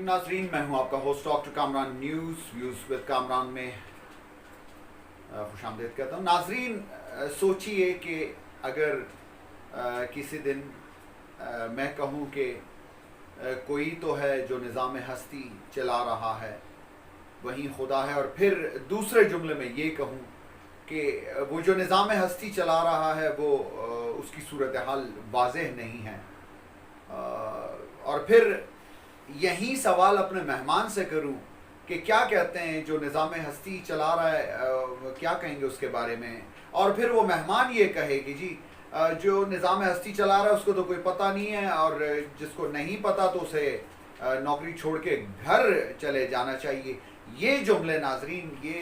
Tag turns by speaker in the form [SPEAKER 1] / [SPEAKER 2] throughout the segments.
[SPEAKER 1] नाजरीन, मैं हूं आपका host doctor Kamran. Views with Kamran में खुशामदीद कहता हूं। नाजरीन, सोचिए कि अगर किसी दिन मैं कहूं कि कोई तो है जो निज़ाम हस्ती चला रहा है, वहीं खुदा है, और फिर दूसरे जुमले में ये कहूं कि वो जो निज़ाम हस्ती चला रहा है वो उसकी सूरत हाल वाज़ेह नहीं है, और फिर यही सवाल अपने मेहमान से करूं कि क्या कहते हैं जो निज़ाम हस्ती चला रहा है, क्या कहेंगे उसके बारे में, और फिर वो मेहमान ये कहे कि जी जो निज़ाम हस्ती चला रहा है उसको तो कोई पता नहीं है, और जिसको नहीं पता तो उसे नौकरी छोड़ के घर चले जाना चाहिए। ये जुमले नाजरीन, ये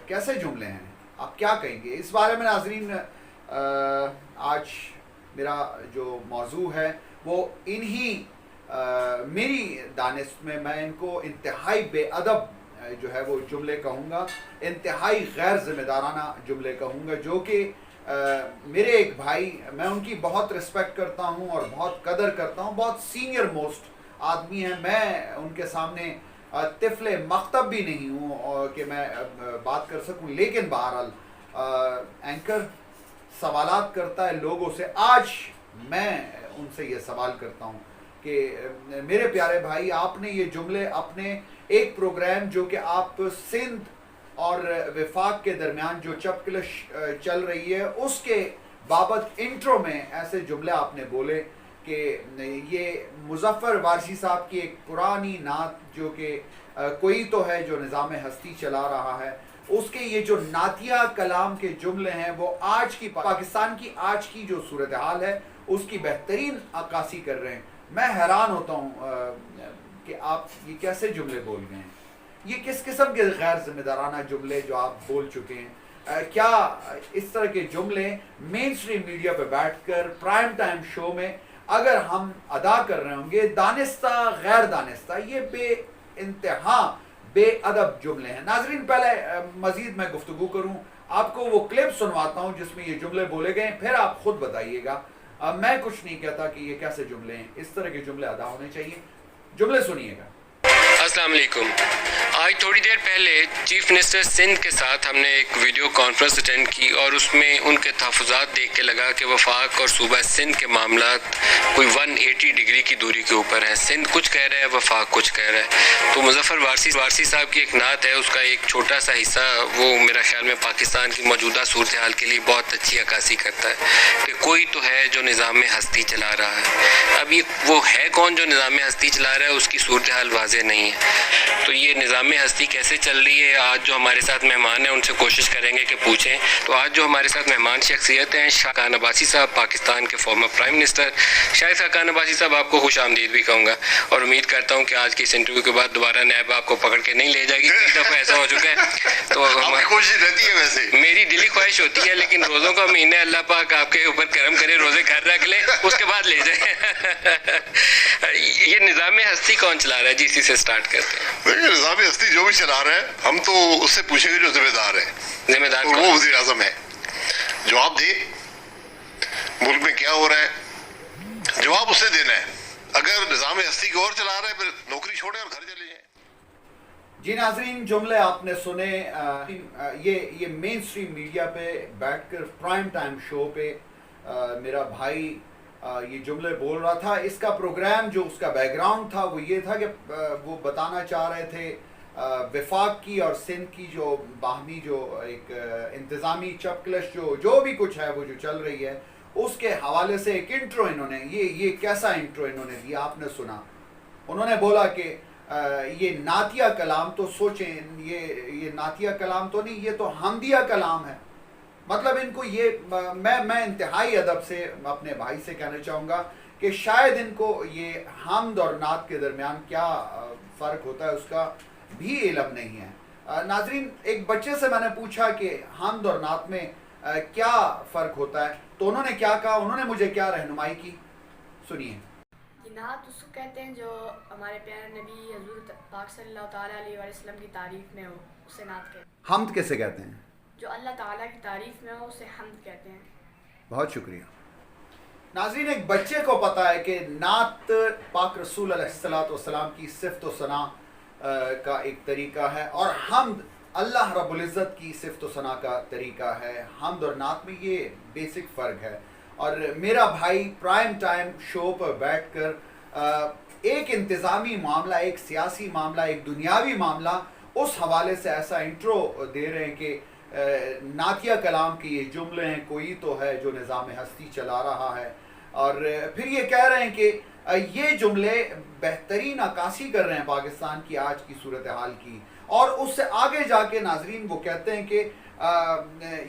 [SPEAKER 1] कैसे जुमले हैं? आप क्या कहेंगे इस बारे में? नाजरीन, आज मेरा जो मौजू है वो इन्हीं मेरी दानिश में मैं इनको इंतहाई बेअदब जो है वो जुमले कहूँगा, इंतहाई गैर ज़िम्मेदाराना जुमले कहूँगा, जो कि मेरे एक भाई, मैं उनकी बहुत रिस्पेक्ट करता हूँ और बहुत कदर करता हूँ, बहुत सीनियर मोस्ट आदमी हैं। मैं उनके सामने तिफले मकतब भी नहीं हूँ कि मैं बात कर सकूँ, लेकिन बहरहाल एंकर सवालात करता है लोगों से। आज मैं उनसे ये सवाल करता हूँ कि मेरे प्यारे भाई, आपने ये जुमले अपने एक प्रोग्राम जो कि आप सिंध और वफाक के दरमियान जो चपकलश चल रही है उसके बाबत इंट्रो में ऐसे जुमले आपने बोले कि ये मुज़फ़्फ़र वारसी साहब की एक पुरानी नात जो कि कोई तो है जो निज़ाम हस्ती चला रहा है, उसके ये जो नातिया कलाम के जुमले हैं वो आज की पाकिस्तान की आज की जो सूरत हाल है उसकी बेहतरीन अक्कासी कर रहे हैं। मैं हैरान होता हूँ कि आप ये कैसे जुमले बोल गए हैं, ये किस किस्म के गैर जिम्मेदाराना जुमले जो आप बोल चुके हैं। क्या इस तरह के जुमले मेन स्ट्रीम मीडिया पे बैठकर प्राइम टाइम शो में अगर हम अदा कर रहे होंगे, दानिस्ता गैर दानिस्ता, ये बे इंतहा बेअदब जुमले हैं। नाजरीन, पहले मजीद मैं गुफ्तगू करूँ, आपको वो क्लिप सुनवाता हूँ जिसमें ये जुमले बोले गए, फिर आप खुद बताइएगा। मैं कुछ नहीं कहता कि ये कैसे जुमले हैं, इस तरह के जुमले अदा होने चाहिए। जुमले सुनिएगा।
[SPEAKER 2] अस्सलाम वालेकुम। आज थोड़ी देर पहले चीफ मिनिस्टर सिंध के साथ हमने एक वीडियो कॉन्फ्रेंस अटेंड की और उसमें उनके तहफ़्फ़ुज़ात देख के लगा कि वफाक और सूबा सिंध के मामलात कोई 180 डिग्री की दूरी के ऊपर हैं। सिंध कुछ कह रहा है, वफाक कुछ कह रहा है। तो मुज़फ़्फ़र वारसी साहब की एक नात है, उसका एक छोटा सा हिस्सा वो मेरा ख्याल में पाकिस्तान की मौजूदा सूरत हाल के लिए बहुत अच्छी अक्कासी करता है कि कोई तो है जो निज़ाम हस्ती चला रहा है। अब ये वो है कौन जो निज़ाम हस्ती चला रहा है, उसकी सूरत हाल वाज़ेह नहीं है। तो ये निज़ाम हस्ती कैसे चल रही है, आज जो हमारे साथ मेहमान हैं उनसे कोशिश करेंगे कि पूछें। तो आज जो हमारे साथ मेहमान शख्सियत हैं, शाहिद खान अब्बासी साहब, पाकिस्तान के former prime minister. Shahid Khan Abbasi साहब, आपको खुश आमदीद भी कहूँगा और उम्मीद करता हूँ कि आज की इस इंटरव्यू के बाद दोबारा नैब आपको पकड़ के नहीं ले जाएगी। कई दफ़ा ऐसा हो चुका है, तो
[SPEAKER 3] कोशिश रहती है। वैसे
[SPEAKER 2] मेरी दिली ख्वाहिश होती है, लेकिन रोज़ों का महीना, अल्लाह पाक आपके ऊपर करम करे, रोज़े घर रख ले, उसके बाद ले जाए। ये निज़ाम हस्ती कौन चला रहा है जी? इसी से स्टार्ट करते हैं।
[SPEAKER 3] देखिए, निज़ाम हस्ती जो भी चला रहा है, हम तो उससे पूछेंगे जो जिम्मेदार है।
[SPEAKER 2] जिम्मेदार
[SPEAKER 3] वो वज़ीर आज़म है, जवाब दे मुल्क में क्या हो रहा है, जवाब उससे देना है। अगर निज़ाम हस्ती की ओर चला रहा है, फिर नौकरी छोड़े और घर चले जाए।
[SPEAKER 1] जी नाजरीन, जुमले आपने सुने। ये मेन स्ट्रीम मीडिया पे बैठकर प्राइम टाइम शो पे मेरा भाई ये जुमले बोल रहा था। इसका प्रोग्राम जो उसका बैकग्राउंड था वो ये था कि वो बताना चाह रहे थे वफाक की और सिंध की जो बाहमी जो एक इंतज़ामी चपकलश जो भी कुछ है वो जो चल रही है, उसके हवाले से एक इंट्रो इन्होंने, ये कैसा इंट्रो इन्होंने दिया आपने सुना। उन्होंने बोला कि ये नातिया कलाम, तो सोचें, ये नातिया कलाम तो नहीं, ये तो हमदिया कलाम है। मतलब इनको ये मैं इंतहाई अदब से अपने भाई से कहना चाहूँगा कि शायद इनको ये हमद और नात के दरमियान क्या फ़र्क होता है उसका भी इल्म नहीं है। नाजरीन, एक बच्चे से मैंने पूछा कि हमद और नात में क्या फ़र्क होता है, तो उन्होंने क्या कहा, उन्होंने मुझे क्या रहनुमाई की, सुनिए।
[SPEAKER 4] नात उसको कहते हैं जो हमारे प्यारे नबी हज़रत पाक सल्लल्लाहु ताला अलैहि वसल्लम की तारीफ़ में हो, उसे नात कहते हैं।
[SPEAKER 1] हमद कैसे कहते हैं?
[SPEAKER 4] जो अल्लाह ताला की तारीफ़ में हो उसे हमद कहते हैं।
[SPEAKER 1] बहुत शुक्रिया। नाज़रीन, एक बच्चे को पता है कि नात पाक रसूल अलैहिस्सलाम की सिफ़त व सना का एक तरीका है और हम्द अल्लाह रब्बुल इज़्ज़त की सिफ़त व सना का तरीका है। हम्द और नात में ये बेसिक फ़र्क है। और मेरा भाई प्राइम टाइम शो पर बैठकर एक इंतज़ामी मामला, एक सियासी मामला, एक दुनियावी मामला उस हवाले से ऐसा इंट्रो दे रहे हैं कि नातिया कलाम के ये जुमले हैं, कोई तो है जो निज़ाम हस्ती चला रहा है, और फिर ये कह रहे हैं कि ये जुमले बेहतरीन अक्कासी कर रहे हैं पाकिस्तान की आज की सूरत हाल की। और उससे आगे जाके नाजरीन वो कहते हैं कि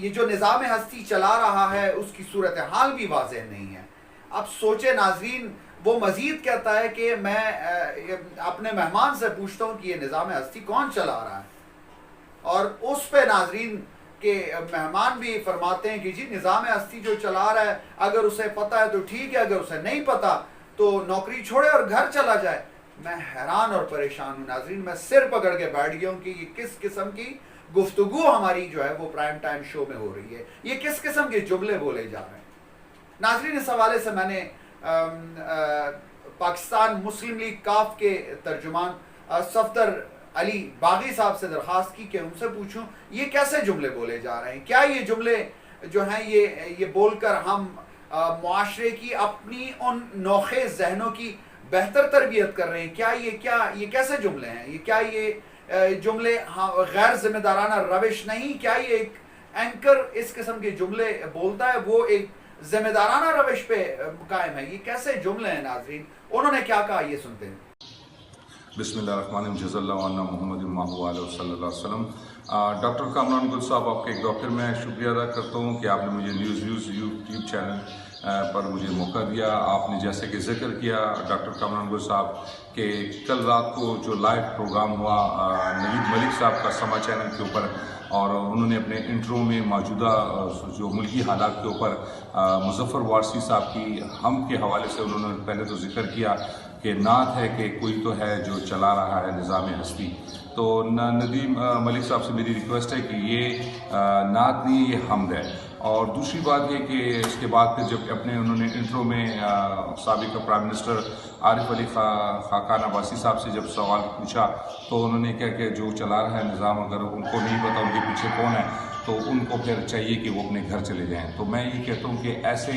[SPEAKER 1] ये जो निज़ाम हस्ती चला रहा है उसकी सूरत हाल भी वाज़ेह नहीं है। अब सोचे नाजरीन, वो मज़ीद कहता है कि मैं अपने मेहमान से पूछता हूँ कि ये निज़ाम हस्ती कौन चला रहा है, और उस पे नाजरीन के मेहमान भी फरमाते हैं कि जी निज़ाम हस्ती जो चला रहा है अगर उसे पता है तो ठीक है, अगर उसे नहीं पता तो नौकरी छोड़े और घर चला जाए। मैं हैरान और परेशान हूँ नाजरीन, मैं सिर पकड़ के बैठ गया हूँ कि ये किस किस्म की गुफ्तगू हमारी जो है वो प्राइम टाइम शो में हो रही है, ये किस किस्म के जुमले बोले जा रहे हैं। नाजरीन, इस हवाले से मैंने पाकिस्तान मुस्लिम लीग काफ के तर्जुमान सफदर अली बागी साहब से दरख्वास्त की कि उनसे पूछूं ये कैसे जुमले बोले जा रहे हैं। क्या ये जुमले जो हैं ये बोलकर हम मुआशरे की अपनी उन नोखे जहनों की बेहतर तरबियत कर रहे हैं? क्या ये कैसे जुमले हैं? ये क्या ये जुमले गैर जिम्मेदाराना रविश नहीं? क्या ये एक एंकर इस किस्म के जुमले बोलता है वो एक जिम्मेदाराना रविश पे कायम है? ये कैसे जुमले हैं नाजरीन? उन्होंने क्या कहा, ये सुनते हैं।
[SPEAKER 5] बिस्मिल्लाहिर्रहमानिर्रहीम, जज़ल्लाहु अन्ना मुहम्मद सल्लल्लाहु अलैहि वसल्लम। डॉक्टर कामरान गुल साहब, आपके एक डॉक्टर, मैं शुक्रिया अदा करता हूँ कि आपने मुझे न्यूज़ यूट्यूब चैनल पर मुझे मौका दिया। आपने जैसे कि जिक्र किया डॉक्टर कामरान गुल साहब कि कल रात को जो लाइव प्रोग्राम हुआ नवीद मलिक साहब का समा चैनल के ऊपर, और उन्होंने अपने इंट्रो में मौजूदा जो मुल्की हालात के ऊपर मुज़फ़्फ़र वारसी साहब की हम के हवाले से उन्होंने पहले तो जिक्र किया कि नात है कि कोई तो है जो चला रहा है निज़ाम हस्ती। तो नदीम मलिक साहब से मेरी रिक्वेस्ट है कि ये नात नहीं, ये हम्द है। और दूसरी बात ये कि इसके बाद फिर जब अपने उन्होंने इंट्रो में साबिक़ प्राइम मिनिस्टर आरिफ अली खाकान अब्बासी साहब से जब सवाल पूछा तो उन्होंने क्या कि जो चला रहा है निज़ाम, अगर उनको नहीं पता उनके पीछे कौन है तो उनको फिर चाहिए कि वो अपने घर चले जाएं। तो मैं ये कहता हूँ कि ऐसे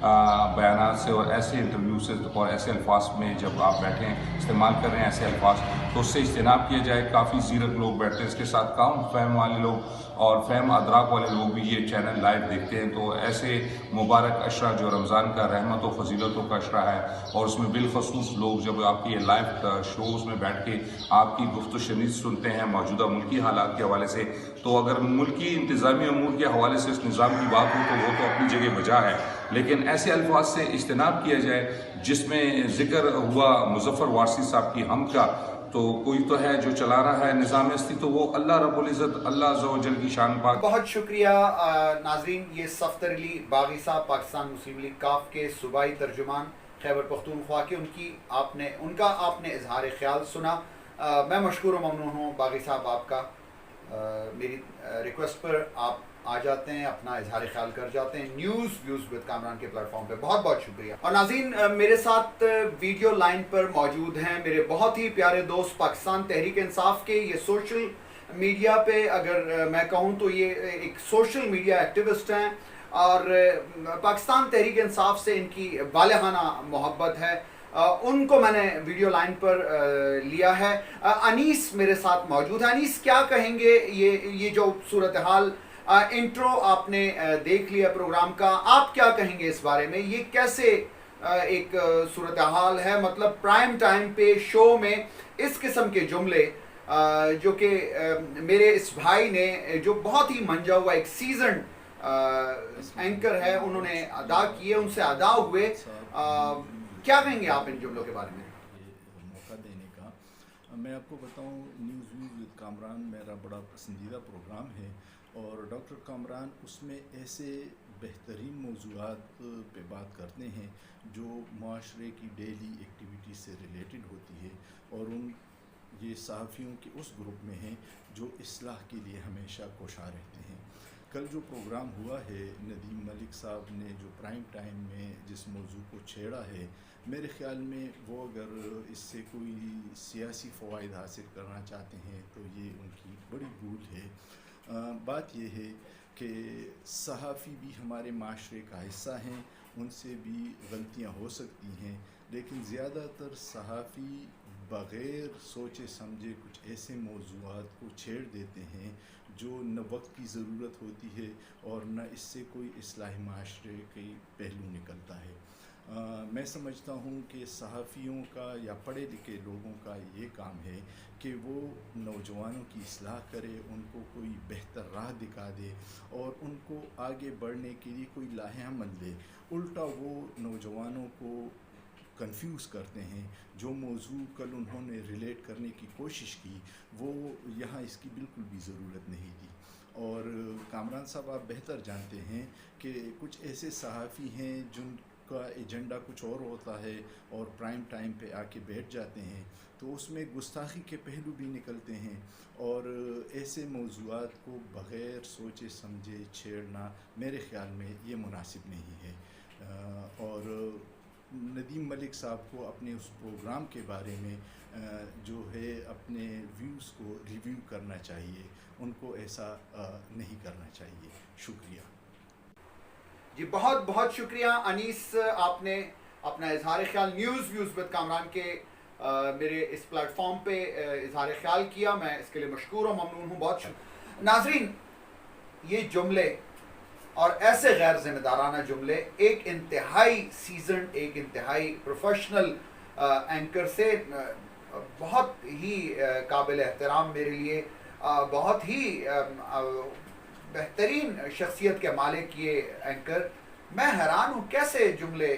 [SPEAKER 5] बयानात से और ऐसे इंटरव्यू से और ऐसे अल्फाज में जब आप बैठें इस्तेमाल कर रहे हैं ऐसे अल्फाज, तो उससे इज्तनाब किया जाए। काफ़ी ज़ीरक लोग बैठते हैं, इसके साथ काम फहम वाले लोग और फहम अदराक वाले लोग भी ये चैनल लाइव देखते हैं। तो ऐसे मुबारक अशरा जो रमज़ान का रहमत व फजीलतों का अशरा है, और उसमें बिलखसूस लोग जब आपकी ये लाइव शोज़ में बैठ के आपकी गुफ्त शनीद सुनते हैं मौजूदा मुल्की हालात के हवाले से, तो अगर मुल्की इंतज़ामी अमूर के हवाले से इस निज़ाम की बात हो तो वो तो अपनी जगह बजा है, लेकिन ऐसे अल्फाज से इज्तनाब किया जाए जिसमें ज़िक्र हुआ मुज़फ़्फ़र वारसी साहब की हम का, तो कोई तो है जो चला रहा है निज़ाम हस्ती, तो वो अल्लाह रब्बुल इज़्ज़त अल्लाह अज़्ज़ व जल की शान पाक।
[SPEAKER 1] बहुत शुक्रिया नाजरीन, ये सफदर अली बागी साहब पाकिस्तान मुस्लिम लीग काफ के सूबाई तर्जुमान खैबर पख्तूनख्वा के उनका आपने इजहार ख्याल सुना। मैं मशकूर ममनून हूँ बागी साहब आपका। मेरी रिक्वेस्ट पर आप आ जाते हैं, अपना इजहार ख्याल कर जाते हैं न्यूज़ व्यूज़ विद कामरान के प्लेटफॉर्म पे। बहुत बहुत शुक्रिया। और नाज़रीन, मेरे साथ वीडियो लाइन पर मौजूद हैं मेरे बहुत ही प्यारे दोस्त पाकिस्तान तहरीक इंसाफ के। ये सोशल मीडिया पे अगर मैं कहूँ तो ये एक सोशल मीडिया एक्टिविस्ट हैं, और पाकिस्तान तहरीक इंसाफ से इनकी वालहाना मोहब्बत है। उनको मैंने वीडियो लाइन पर लिया है। अनीस मेरे साथ मौजूद है। अनीस, क्या कहेंगे ये जो सूरत हाल इंट्रो आपने देख लिया प्रोग्राम का, आप क्या कहेंगे इस बारे में? ये कैसे एक सूरत हाल है? मतलब प्राइम टाइम पे शो में इस किस्म के जुमले जो कि मेरे इस भाई ने जो बहुत ही मंजा हुआ एक सीजन एंकर है उन्होंने अदा किए, उनसे अदा हुए, क्या कहेंगे आप इन जुमलों के बारे में?
[SPEAKER 6] मौका देने का मैं आपको बताऊं, न्यूज़ विद कामरान मेरा बड़ा पसंदीदा प्रोग्राम है, और डॉक्टर कामरान उसमें ऐसे बेहतरीन मौज़ूआत पे बात करते हैं जो माशरे की डेली एक्टिविटी से रिलेटेड होती है, और ये सहाफ़ियों के उस ग्रुप में हैं जो इस्लाह के लिए हमेशा कोशा रहते हैं। कल जो प्रोग्राम हुआ है नदीम मलिक साहब ने जो प्राइम टाइम में जिस मौजू को छेड़ा है, मेरे ख़्याल में वो अगर इससे कोई सियासी फ़वाइद हासिल करना चाहते हैं तो ये उनकी बड़ी भूल है। बात ये है कि सहाफ़ी भी हमारे माशरे का हिस्सा हैं, उनसे भी गलतियां हो सकती हैं, लेकिन ज़्यादातर सहाफ़ी बग़ैर सोचे समझे कुछ ऐसे मौज़ूआत को छेड़ देते हैं जो न वक्त की ज़रूरत होती है और न इससे कोई इस्लाह माशरे के पहलू निकलता है। मैं समझता हूँ कि सहाफ़ियों का या पढ़े लिखे लोगों का ये काम है कि वो नौजवानों की इस्लाह करे, उनको कोई बेहतर राह दिखा दे और उनको आगे बढ़ने के लिए कोई लाहेअमल दे। उल्टा वो नौजवानों को कंफ्यूज करते हैं। जो मौजू कल उन्होंने रिलेट करने की कोशिश की वो यहाँ इसकी बिल्कुल भी ज़रूरत नहीं थी। और कामरान साहब आप बेहतर जानते हैं कि कुछ ऐसे सहाफ़ी हैं जिनका एजेंडा कुछ और होता है और प्राइम टाइम पे आके बैठ जाते हैं, तो उसमें गुस्ताखी के पहलू भी निकलते हैं और ऐसे मौज़ूआत को बग़ैर सोचे समझे छेड़ना मेरे ख़्याल में ये मुनासिब नहीं है। और नदीम मलिक साहब को अपने उस प्रोग्राम के बारे में जो है अपने व्यूज़ को रिव्यू करना चाहिए, उनको ऐसा नहीं करना चाहिए। शुक्रिया
[SPEAKER 1] जी, बहुत बहुत शुक्रिया अनीस, आपने अपना इजहार ख्याल न्यूज़ व्यूज़ विद कामरान के मेरे इस प्लेटफॉर्म पे इजहार ख्याल किया। मैं इसके लिए मशकूर और ममनून हूँ। बहुत नाज़रीन, ये जुमले और ऐसे गैर ज़िम्मेदाराना जुमले एक इंतहाई सीजन, एक इंतहाई प्रोफेशनल एंकर से बहुत ही काबिल एहतराम मेरे लिए, बहुत ही बेहतरीन शख्सियत के मालिक ये एंकर, मैं हैरान हूँ कैसे जुमले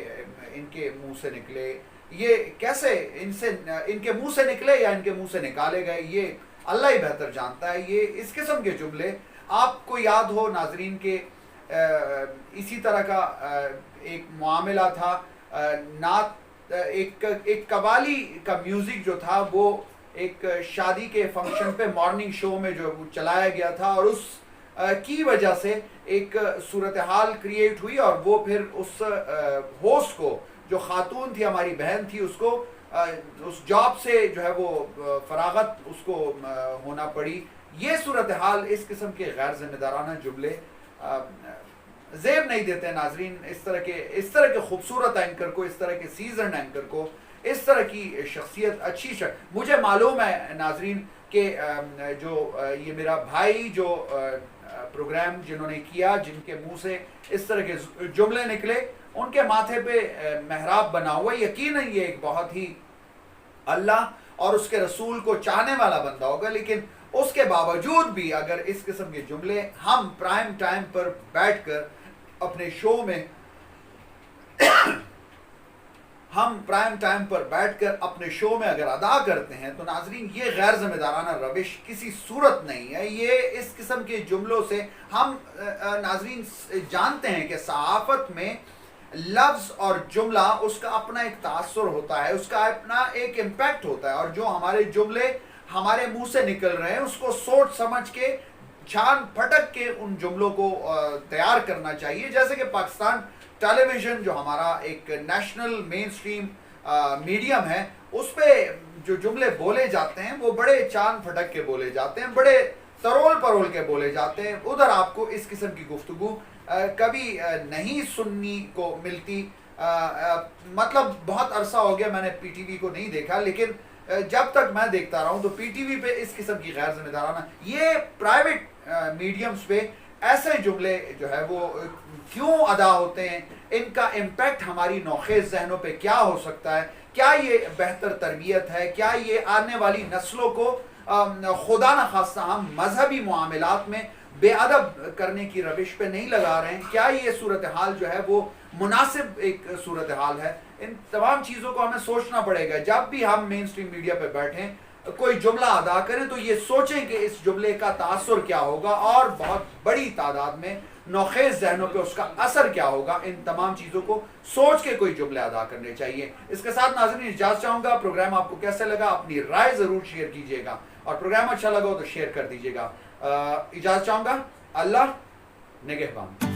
[SPEAKER 1] इनके मुंह से निकले, ये कैसे इनके मुंह से निकले या इनके मुंह से निकाले गए, ये अल्लाह ही बेहतर जानता है। ये इस किस्म के जुमले आपको याद हो नाजरीन के इसी तरह का एक मामला था, एक कवाली का म्यूज़िक जो था वो एक शादी के फंक्शन पे मॉर्निंग शो में जो चलाया गया था और उस की वजह से एक सूरत हाल क्रिएट हुई और वो फिर उस होस्ट को, जो खातून थी, हमारी बहन थी, उसको उस जॉब से जो है वो फरागत उसको होना पड़ी। ये सूरत हाल इस किस्म के गैर जिम्मेदाराना जुमले ज़ेब नहीं देते नाजरीन। इस तरह के खूबसूरत एंकर को, इस तरह के सीजन एंकर को, इस तरह की शख्सियत, अच्छी मुझे मालूम है नाजरीन कि जो ये मेरा भाई जो प्रोग्राम जिन्होंने किया, जिनके मुंह से इस तरह के जुमले निकले, उनके माथे पे मेहराब बना हुआ, यकीनन ये एक बहुत ही अल्लाह और उसके रसूल को चाहने वाला बंदा होगा। लेकिन उसके बावजूद भी अगर इस किस्म के जुमले हम प्राइम टाइम पर बैठकर अपने शो में अपने शो में अगर अदा करते हैं तो नाजरीन ये गैर जिम्मेदाराना रविश किसी सूरत नहीं है। ये इस किस्म के जुमलों से हम नाजरीन जानते हैं कि सहाफत में लफ्ज़ और जुमला उसका अपना एक तासुर होता है, उसका अपना एक इम्पैक्ट होता है और जो हमारे जुमले हमारे मुंह से निकल रहे हैं उसको सोच समझ के, छान फटक के उन जुमलों को तैयार करना चाहिए। जैसे कि पाकिस्तान टेलीविज़न जो हमारा एक नेशनल मेन स्ट्रीम मीडियम है, उस पर जो जुमले बोले जाते हैं वो बड़े चान फटक के बोले जाते हैं, बड़े तरोल परोल के बोले जाते हैं। उधर आपको इस किस्म की गुफ्तगू कभी नहीं सुनने को मिलती। मतलब बहुत अरसा हो गया मैंने पीटीवी को नहीं देखा, लेकिन जब तक मैं देखता रहा हूँ तो पीटीवी पे इस किस्म की गैर जिम्मेदाराना ये प्राइवेट मीडियम्स पे ऐसे जुमले जो है वो क्यों अदा होते हैं, इनका इम्पैक्ट हमारी नौखेज़ जहनों पे क्या हो सकता है, क्या ये बेहतर तरबियत है, क्या ये आने वाली नस्लों को खुदा न खास्ता हम मजहबी मामलात में बेअदब करने की रविश पे नहीं लगा रहे हैं, क्या ये सूरत हाल जो है वो मुनासिब एक सूरत हाल है। इन तमाम चीज़ों को हमें सोचना पड़ेगा। जब भी हम मेन स्ट्रीम मीडिया पे बैठें, कोई जुमला अदा करें तो ये सोचें कि इस जुमले का तासुर क्या होगा और बहुत बड़ी तादाद में नौखेज़ जहनों पे उसका असर क्या होगा। इन तमाम चीज़ों को सोच के कोई जुमले अदा करने चाहिए। इसके साथ नाज़रीन इजाज़त चाहूँगा। प्रोग्राम आपको कैसा लगा अपनी राय ज़रूर शेयर कीजिएगा और प्रोग्राम अच्छा लगा हो तो शेयर कर दीजिएगा। इजाज़त चाहूँगा। अल्लाह نگہبان.